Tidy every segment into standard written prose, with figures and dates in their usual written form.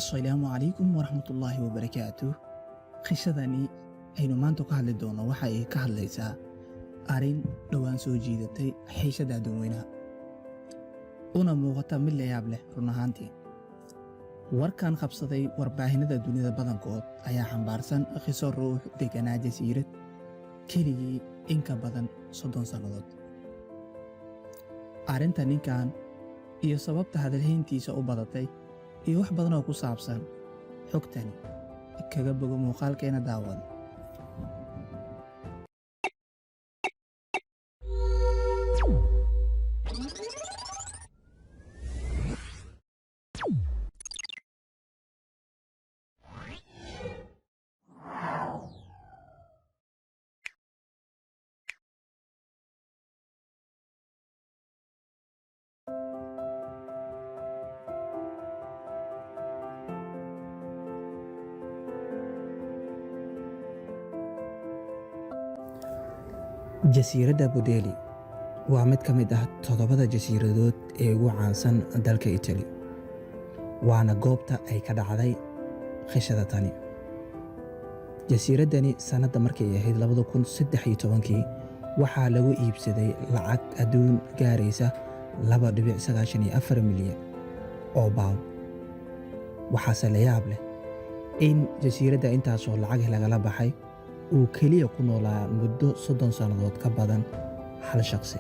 Assalaamu calaykum waraxmatullaahi wabarakaatuh. Qisadani aynu maanta ka hadli doono waxa ay ka hadlaysaa arrin dhowaan soo jiidatay xiisada dadweynaha una muuqata mid la yaab leh run ahaantii. Warkan qabsaday warbaahinada dunida badankood ayaa xambaarsan qiso ruux deganaa jasiirad keligii in ka badan 30 sannadood. Arrinta ninkan iyo sababta hadalhayntiisa u badatay iyo wax badan oo ku saabsan xogtani kaga bogo muuqaalkeena daawada. Jasiiradda Budeli waa mid ka mid ah 7 jasiiradood ee ugu caansan dalka Italy. Waana goobta ay ka dhacday qishada tani. Jasiiraddani sanadda markay ahayd 2013 waxaa lagu iibsaday lacag adduun gaaraysa 2.94 milyan oo pound. Waxaase la yaab leh in jasiiradda intaasoo lacag lagala baxay uu keliya ku noolaa muddo 30 sannadood ka badan hal shaqsi,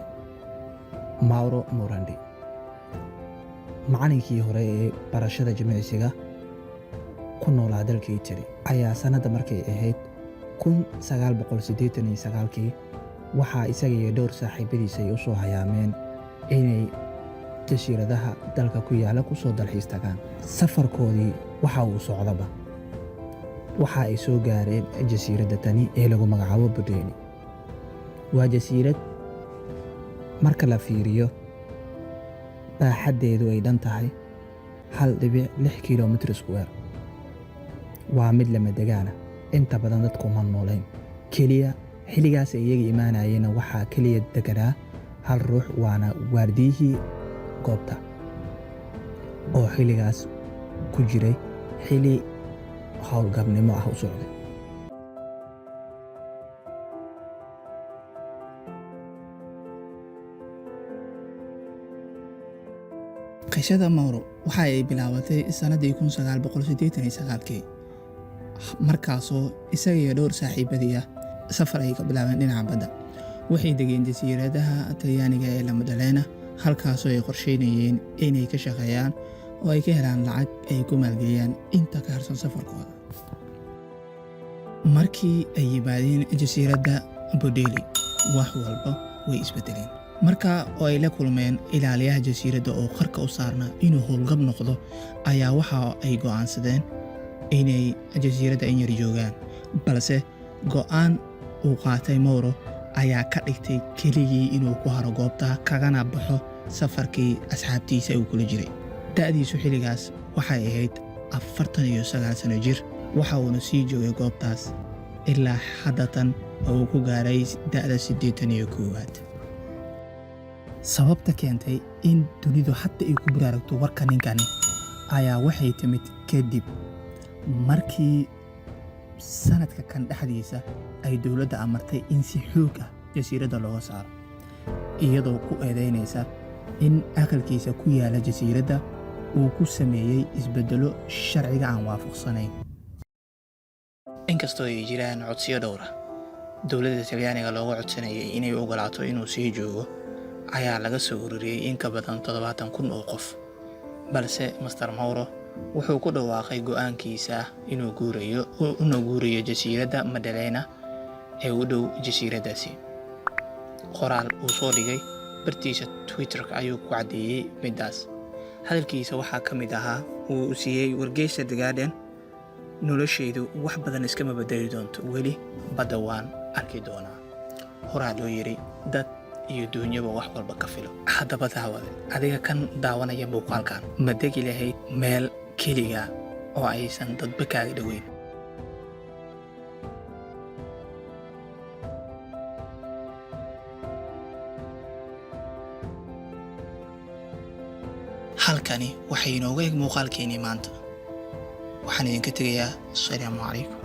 Mauro Morandi. Macallinkii hore ee barashada jimicsiga ku noolaa dalka Italy ayaa sanadda markay ahayd 1989 waxaa isaga iyo dhowr saaxiibadiisa ay u soo hayaameen inay jasiiradaha dalka ku yaala ku soo dalxiis tagaan. Safarkoodii waxa uu socdaba waxa ay soo gaareen jasiiradda tani ee lagu magacaabo Budeli. Waa jasiirad marka la fiiriyo baaxaddeedu ay dhan tahay 1.6 kilomitir square. Waa mid lama degaana, inta badan dadku ma noolayn. Keliya xilligaas ay iyaga imaanayeen waxaa keliya deganaa hal ruux, waana waardiyihii goobta oo xilligaas ku jiray xilli howlgabnimo ah u socday. Qishada Mauro waxa ay bilaabatay sanadii 1989 markaasoo isaga iyo dhowr saaxiibadii safar ay ka bilaabeen dhinaca badda. Waxay degeen jasiiradaha Talyaaniga ee La Maddalena, halkaasoo ay qorsheynayeen inay ka shaqeeyaan oo ay ka helaan lacag ay ku maalgeliyaan inta ka harsan safarkooda. Markii ay yimaadeen jasiiradda Budeli, wax walba way isbedeleen. Marka oo ay la kulmeen ilaaliyaha jasiiradda oo qarka u saarnaa inuu howlgab noqdo, ayaa waxa ay go'aansadeen inay jasiiradda in yar joogaan. Balse go'aan uu qaatay Mauro ayaa ka dhigtay keligii inuu ku haro goobta kagana baxo safarkii asxaabtiisa uu kula jiray. Da'diisu xilligaas waxay ahayd 49 sano jir, waxa uuna sii joogay goobtaas ilaa haddatan oo uu ku gaaray da'da 81. Sababta keentay in dunidu hadda ay ku baraarugto warka ninkani ayaa waxay timid kadib markii sanadka kan dhexdiisa ay dowladda amartay in si xoog ah jasiiradda looga saaro, iyadoo ku eedeynaysa in aqalkiisa ku yaala jasiiradda uu ku sameeyey isbeddelo sharciga aan waafaqsanayn. Inkastoo ay jiraan codsiyo dhowr ah dowladda Talyaaniga looga codsanayay inay ogolaato inuu sii joogo, ayaa laga soo ururiyey in ka badan 70,000 oo qof. Balse Master Mauro wuxuu ku dhawaaqay go'aankiisa inuu guurayo jasiiradda Maddalena ee u dhow jasiiraddaasi. Qoraal uu soo dhigay bartiisa Twitter-ka ayuu ku caddeeyey midaas. Hadalkiisa waxaa ka mid ahaa uu siiyey wargeyska The Guardian: noloshaydu wax badan iskama bedeli doonto, weli badda waan arki doonaa. Horaa loo yiri dad iyo duunyaba wax walba ka filo. Haddaba daawade, adiga kan daawanaya muuqaalkan ma degi lahayd meel keliga oo aysan dadba kaaga dhoweyn? halkani waxay inooga eg muuqaalkeenii maanta. waxaan idinka tegayaa assalaamu calaykum.